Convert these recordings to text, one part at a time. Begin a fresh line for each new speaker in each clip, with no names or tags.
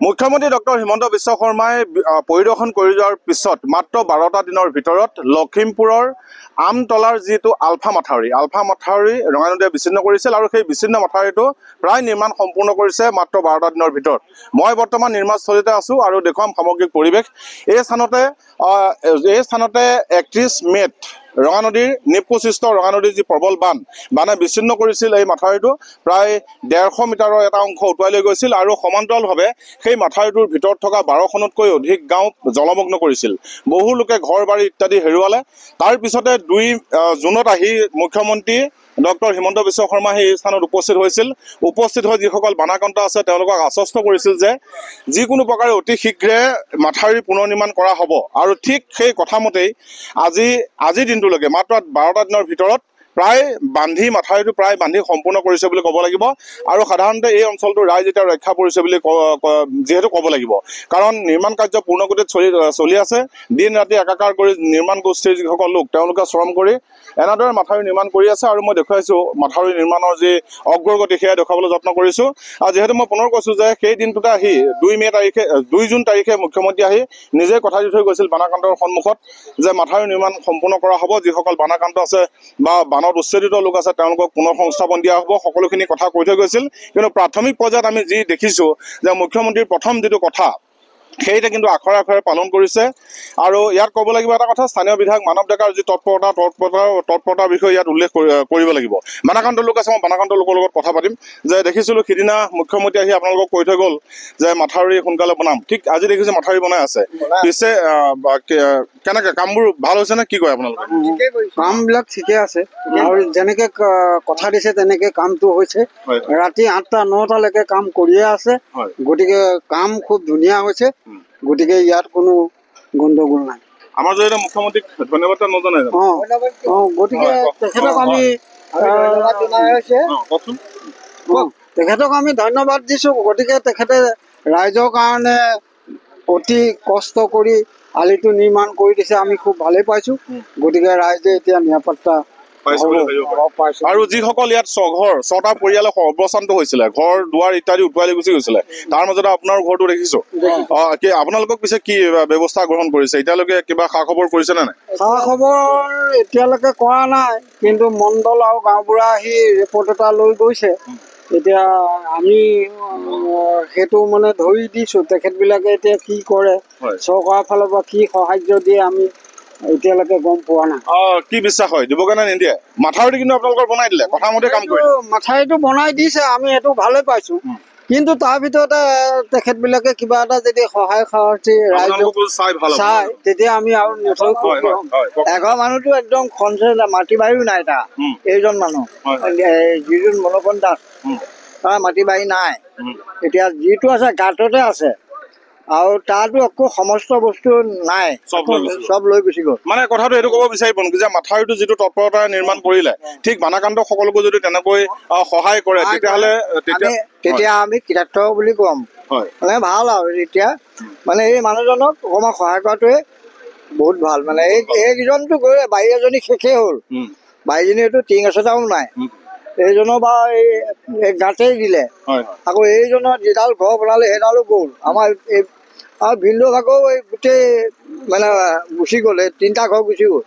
মুখ্যমন্ত্ৰী ডক্টৰ হিমন্ত বিশ্ব শৰ্মাই পৰিদৰ্শন কৰি যোৱাৰ পিছত মাত্ৰ 12টা দিনৰ ভিতৰত লখিমপুৰৰ আমতলাৰ যিটো আলফা মাথাউৰি ৰঙা নদীয়ে বিচ্ছিন্ন কৰিছিল আৰু সেই বিচ্ছিন্ন মাথাউৰিটো প্ৰায় নিৰ্মাণ সম্পূৰ্ণ কৰিছে মাত্ৰ 12টা দিনৰ ভিতৰত। মই বৰ্তমান নিৰ্মাণস্থলীতে আছোঁ আৰু দেখুৱাম সামগ্ৰিক পৰিৱেশ। এই স্থানতে 31 মে'ত ৰঙা নদীৰ নিপকোচিষ্ট ৰঙা নদীৰ যি প্ৰবল বানে বিচ্ছিন্ন কৰিছিল এই মাথাউৰিটো। প্ৰায় 150 মিটাৰৰ এটা অংশ উটুৱাই লৈ গৈছিল আৰু সমান্তৰালভাৱে সেই মাথাউৰিটোৰ ভিতৰত থকা 12খনতকৈ অধিক গাঁও জলমগ্ন কৰিছিল। বহু লোকে ঘৰ বাৰী ইত্যাদি হেৰুৱালে। তাৰ পিছতে 2 জুনত আহি মুখ্যমন্ত্ৰী ডক্টৰ হিমন্ত বিশ্ব শৰ্মা সেই স্থানত উপস্থিত হৈ যিসকল বানাক্ৰান্ত আছে তেওঁলোকক আশ্বস্ত কৰিছিল যে যিকোনো প্ৰকাৰে অতি শীঘ্ৰে মাথাউৰি পুনৰ নিৰ্মাণ কৰা হ'ব। আৰু ঠিক সেই কথামতেই আজিৰ দিনটোলৈকে মাত্ৰ 12টা দিনৰ ভিতৰত মাথাউৰিটো প্ৰায় বান্ধি সম্পূৰ্ণ কৰিছে বুলি ক'ব লাগিব। আৰু সাধাৰণতে এই অঞ্চলটো ৰাইজ এতিয়া ৰক্ষা পৰিছে বুলি যিহেতু ক'ব লাগিব, কাৰণ নিৰ্মাণ কাৰ্য পূৰ্ণগতিত চলি আছে। দিন ৰাতি একাকাৰ কৰি নিৰ্মাণ গোষ্ঠীৰ যিসকল লোক তেওঁলোকে শ্ৰম কৰি এনেদৰে মাথাউৰি নিৰ্মাণ কৰি আছে। আৰু মই দেখুৱাইছোঁ মাথাউৰি নিৰ্মাণৰ যি অগ্ৰগতি সেয়া দেখুৱাবলৈ যত্ন কৰিছোঁ। আৰু যিহেতু মই পুনৰ কৈছোঁ যে সেই দিনটোতে আহি 2 জুন তাৰিখে মুখ্যমন্ত্ৰী আহি নিজে কথা দি থৈ গৈছিল বানাক্ৰান্তৰ সন্মুখত যে মাথাউৰি নিৰ্মাণ সম্পূৰ্ণ কৰা হ'ব। যিসকল বানাক্ৰান্ত আছে বা বানত উচ্ছেদিত লোক আছে তেওঁলোকক পুনৰ সংস্থাপন দিয়া হ'ব, সকলোখিনি কথা কৈ থৈ গৈছিল। কিন্তু প্ৰাথমিক পৰ্যায়ত আমি যি দেখিছোঁ যে মুখ্যমন্ত্ৰীৰ প্ৰথম যিটো কথা সেইটা কিন্তু আখৰে আখৰে পালন কৰিছে। আৰু ইয়াত ক'ব লাগিব এটা কথা, স্থানীয় বিধায়ক মানৱ ডেকাৰ যি তৎপৰতাৰ বিষয়ে ইয়াত উল্লেখ কৰিব লাগিব। বানাক্ৰান্ত লোক আছে, মই বানাক্ৰান্ত লোকৰ লগত কথা পাতিম। যে দেখিছিলোঁ সিদিনা মুখ্যমন্ত্ৰী আহি আপোনালোকক কৈ থৈ গ'ল যে মাথাউৰি সোনকালে বনাম, ঠিক আজি দেখিছোঁ মাথাউৰি বনাই আছে। পিছে কেনেকে কামবোৰ ভাল হৈছে নে কি কয় আপোনালোকে?
কামবিলাক ঠিকে আছে আৰু যেনেকে কথা দিছে তেনেকে কামটো হৈছে। ৰাতি 8টা 9টালৈকে কাম কৰিয়ে আছে, গতিকে কাম খুব ধুনীয়া হৈছে। গতিকে ইয়াত কোনো গণ্ডগোল নাই।
আমাৰ জৰিয়তে মুখ্যমন্ত্ৰীক ধন্যবাদ নজনাই জানো?
গতিকে তেখেতক আমি ধন্যবাদ দিছোঁ। গতিকে তেখেতে ৰাইজৰ কাৰণে অতি কষ্ট কৰি আলিটো নিৰ্মাণ কৰি দিছে, আমি খুব ভালেই পাইছোঁ। গতিকে ৰাইজে এতিয়া নিৰাপত্তা
আৰু যিসকল ইয়াত 6টা পৰিয়ালে সৰ্বশান্ত হৈছিলে, ঘৰ দুৱাৰ ইত্যাদি উটুৱাই লৈ গুচি গৈছিলে, তাৰ মাজতে আপোনাৰ ঘৰটো দেখিছো। আপোনালোকক পিছে কি ব্যৱস্থা গ্ৰহণ কৰিছে? এতিয়ালৈকে কিবা খা খবৰ কৰিছে নে নাই?
খা খবৰ এতিয়ালৈকে কৰা নাই, কিন্তু মণ্ডল আৰু গাঁওবুঢ়া আহি ৰিপৰ্ট এটা লৈ গৈছে। এতিয়া আমি সেইটো মানে ধৰি দিছোঁ, তেখেতবিলাকে এতিয়া কি কৰে, চৰকাৰৰ ফালৰ পৰা কি সাহায্য দিয়ে আমি এতিয়ালৈকে গম পোৱা নাই।
কি বিশ্বাস হয় দিব কাৰণে নিদিয়ে? মাথাউৰিটো কিন্তু আপোনালোকৰ বনাই দিলে, কথা মতে কাম কৰিলে।
মাথাউৰিটো বনাই দিছে, আমি সেইটো ভালে পাইছোঁ। কিন্তু তাৰ ভিতৰতে তেখেতবিলাকে কিবা এটা যদি সহায় সাৰথি ৰাইজক চাই তেতিয়া আমি আৰু নিশ্চয়
এঘৰ মানুহটো একদম খনছে মাটি বাৰীও নাই। তাৰ এইজন মানুহ যিজন মনোপন দাস, তাৰ মাটি বাৰী নাই। এতিয়া যিটো আছে গাঁততে আছে, আৰু তাতো একো সমস্ত বস্তু নাই, চব লৈ গুচি গ'ল।
মানে কথাটো এইটো ক'ব বিচাৰিব নেকি যে মাথাউৰিটো যিটো তৎপৰতাৰে নিৰ্মাণ কৰিলে, ঠিক বানাক্ৰান্ত সকলোকো যদি তেনেকৈ সহায় কৰে
তেতিয়া আমি কৃতাৰ্থ বুলি কম। মানে ভাল আৰু এতিয়া মানে এই মানুহজনক অকণমান সহায় কৰাটোৱে বহুত ভাল। মানে এইকেইজনটো গৈ বাৰী এজনী শেষেই হ'ল, বাৰীজনীতো টিং এচটাও নাই। এইজনৰ বা এই গাঁতেই দিলে, আকৌ এইজনৰ যিডাল ঘৰ বনালে সেইডালো গ'ল। আমাৰ আৰু ভিন্দু ভাগৰো এই গোটেই মানে গুচি গ'ল, 3টা ঘৰ গুচি গ'ল।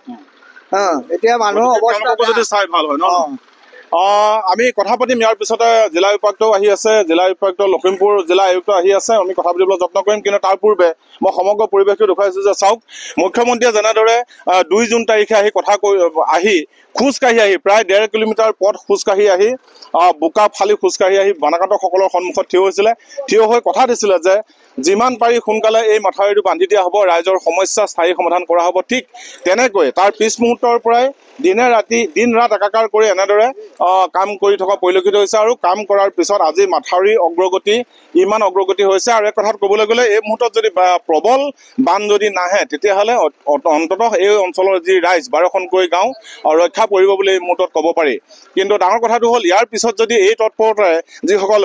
এতিয়া মানুহৰ অৱস্থা
যদি চাই ভাল হয় ন। আমি কথা পাতিম ইয়াৰ পিছতে। জিলা উপায়ুক্তও আহি আছে, জিলা উপায়ুক্ত লখিমপুৰ জিলা আয়ুক্ত আহি আছে, আমি কথা পাতিবলৈ যত্ন কৰিম। কিন্তু তাৰ পূৰ্বে মই সমগ্ৰ পৰিৱেশটো দেখুৱাইছোঁ যে চাওক, মুখ্যমন্ত্ৰীয়ে যেনেদৰে 2 জুন তাৰিখে আহি খোজকাঢ়ি আহি প্ৰায় 1.5 কিলোমিটাৰ পথ খোজকাঢ়ি আহি বোকা ফালি খোজকাঢ়ি আহি বানাক্ৰান্তসকলৰ সন্মুখত থিয় হৈ কথা দিছিলে যে যিমান পাৰি সোনকালে এই মাথাউৰিটো বান্ধি দিয়া হ'ব, ৰাইজৰ সমস্যা স্থায়ী সমাধান কৰা হ'ব। ঠিক তেনেকৈ তাৰ পিছ মুহূৰ্তৰ পৰাই দিন ৰাত একাকাৰ কৰি এনেদৰে কাম কৰি থকা পৰিলক্ষিত হৈছে। আৰু কাম কৰাৰ পিছত আজি মাথাউৰিৰ ইমান অগ্ৰগতি হৈছে। আৰু এক কথাত ক'বলৈ গ'লে এই মুহূৰ্তত যদি প্ৰবল বান যদি নাহে, তেতিয়াহ'লে অন্ততঃ এই অঞ্চলৰ যি ৰাইজ 12খনকৈ গাঁও ৰক্ষা পৰিব বুলি এই মুহূৰ্তত ক'ব পাৰি। কিন্তু ডাঙৰ কথাটো হ'ল ইয়াৰ পিছত যদি এই তৎপৰতাৰে যিসকল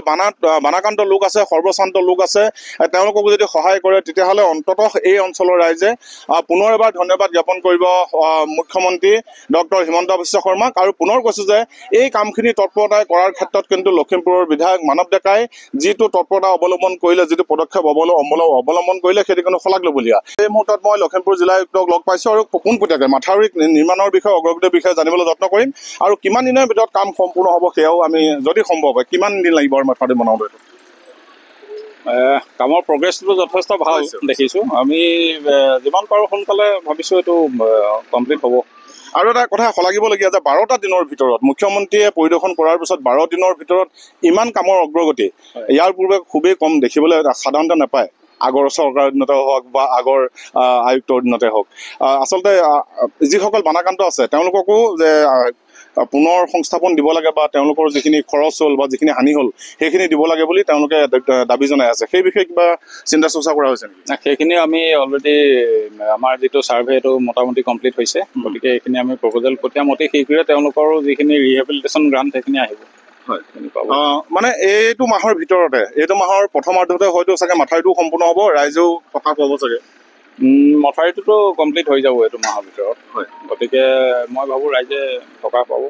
বানাক্ৰান্ত লোক আছে, সৰ্বশ্ৰান্ত লোক আছে, তেওঁলোকক যদি সহায় কৰে তেতিয়াহ'লে অন্ততঃ এই অঞ্চলৰ ৰাইজে পুনৰ এবাৰ ধন্যবাদ জ্ঞাপন কৰিব মুখ্যমন্ত্ৰী ডক্টৰ হিমন্ত বিশ্ব শৰ্মাক। আৰু পুনৰ কৈছোঁ যে এই কামখিনি তৎপৰতাৰে কৰাৰ ক্ষেত্ৰত কিন্তু লখিমপুৰৰ বিধায়ক মানৱ ডেকাই যিটো তৎপৰতা অৱলম্বন কৰিলে, যিটো পদক্ষেপ অৱলম্বন কৰিলে, সেইটো কিন্তু শলাগলবলগীয়া। এই মুহূৰ্তত মই লখিমপুৰ জিলা আয়ুক্তক লগ পাইছোঁ আৰু পোনপটীয়াকৈ মাথাউৰি নিৰ্মাণৰ বিষয়ে অগ্ৰগতিৰ বিষয়ে জানিবলৈ যত্ন কৰিম। আৰু কিমান দিনৰ ভিতৰত কাম সম্পূৰ্ণ হ'ব সেয়াও আমি যদি সম্ভৱ হয়, কিমান দিন লাগিব আৰু মাথাউৰি বনাওঁতে?
কামৰ প্ৰগ্ৰেছটো যথেষ্ট ভাল দেখিছোঁ। আমি যিমান পাৰোঁ সোনকালে ভাবিছোঁ এইটো কমপ্লিট হ'ব।
আৰু এটা কথা শলাগিবলগীয়া যে 12টা দিনৰ ভিতৰত মুখ্যমন্ত্ৰীয়ে পৰিদৰ্শন কৰাৰ পিছত 12 দিনৰ ভিতৰত ইমান কামৰ অগ্ৰগতি ইয়াৰ পূৰ্বে খুবেই কম দেখিবলৈ সাধাৰণতে নাপায়। আগৰ চৰকাৰৰ দিনতে হওক বা আগৰ আয়ুক্তৰ দিনতে হওক। আচলতে যিসকল বানাক্ৰান্ত আছে তেওঁলোককো যে পুনৰ সংস্থাপন দিব লাগে বা তেওঁলোকৰ যিখিনি খৰচ হ'ল বা যিখিনি হানি হ'ল সেইখিনি দিব লাগে বুলি তেওঁলোকে দাবী জনাই আছে। সেই বিষয়ে কিবা চিন্তা চৰ্চা কৰা হৈছে নেকি?
সেইখিনি আমি অলৰেডি আমাৰ যিটো ছাৰ্ভে এইটো মোটামুটি কমপ্লিট হৈছে। গতিকে এইখিনি আমি প্ৰপ'জেল পঠিয়াম। অতি শীঘ্ৰে তেওঁলোকৰো যিখিনি ৰিহেবিলিটেশ্যন গ্ৰাণ্ট সেইখিনি আহিব।
হয়, মানে এইটো মাহৰ ভিতৰতে, এইটো মাহৰ প্ৰথমাৰ্ধতে হয়তো চাগে মাথাউৰিটো সম্পূৰ্ণ হ'ব, ৰাইজেও সকাহ পাব চাগে।
মথাউৰিটোতো কমপ্লিট হৈ যাব এইটো মাহৰ ভিতৰত।
হয়,
গতিকে মই ভাবোঁ ৰাইজে সকাহ পাব।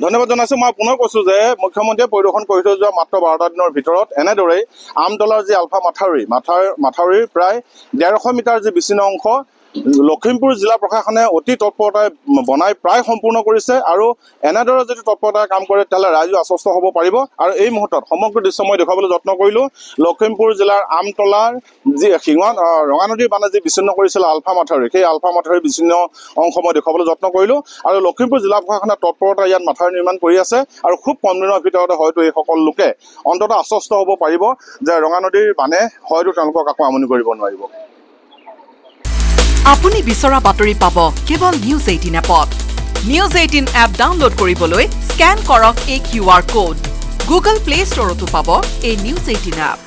ধন্যবাদ জনাইছোঁ। মই পুনৰ কৈছোঁ যে মুখ্যমন্ত্ৰীয়ে পৰিদৰ্শন কৰি থৈ যোৱা মাত্ৰ 12টা দিনৰ ভিতৰত এনেদৰেই আমতলাৰ যি আলফা মাথাউৰিৰ প্ৰায় 150 মিটাৰ যি বিচ্ছিন্ন অংশ লখিমপুৰ জিলা প্ৰশাসনে অতি তৎপৰতাৰে বনাই প্ৰায় সম্পূৰ্ণ কৰিছে। আৰু এনেদৰে যদি তৎপৰতাৰে কাম কৰে তেতিয়াহ'লে ৰাইজো আশ্বস্ত হ'ব পাৰিব। আৰু এই মুহূৰ্তত সমগ্ৰ দৃশ্য মই দেখুৱাবলৈ যত্ন কৰিলোঁ। লখিমপুৰ জিলাৰ আমতলাৰ যি ৰঙা নদীৰ বানে যি বিচ্ছিন্ন কৰিছিল আলফা মাথাউৰি, সেই আলফা মাথাউৰিৰ বিচ্ছিন্ন অংশ মই দেখুৱাবলৈ যত্ন কৰিলোঁ। আৰু লখিমপুৰ জিলা প্ৰশাসনে তৎপৰতাৰে ইয়াত মাথাউৰি নিৰ্মাণ কৰি আছে। আৰু খুব কম দিনৰ ভিতৰতে হয়তো এই সকলো লোকে অন্ততঃ আশ্বস্ত হ'ব পাৰিব যে ৰঙা নদীৰ বানে হয়তো তেওঁলোকক আকৌ আমনি কৰিব নোৱাৰিব।
আপুনি বিচৰা বাতৰি পাব কেৱল নিউজ 18 এপত। নিউজ 18 এপ ডাউনলোড কৰিবলৈ স্কেন কৰক এই QR কোড। গুগল প্লে ষ্টৰতো পাব এই নিউজ 18 এপ।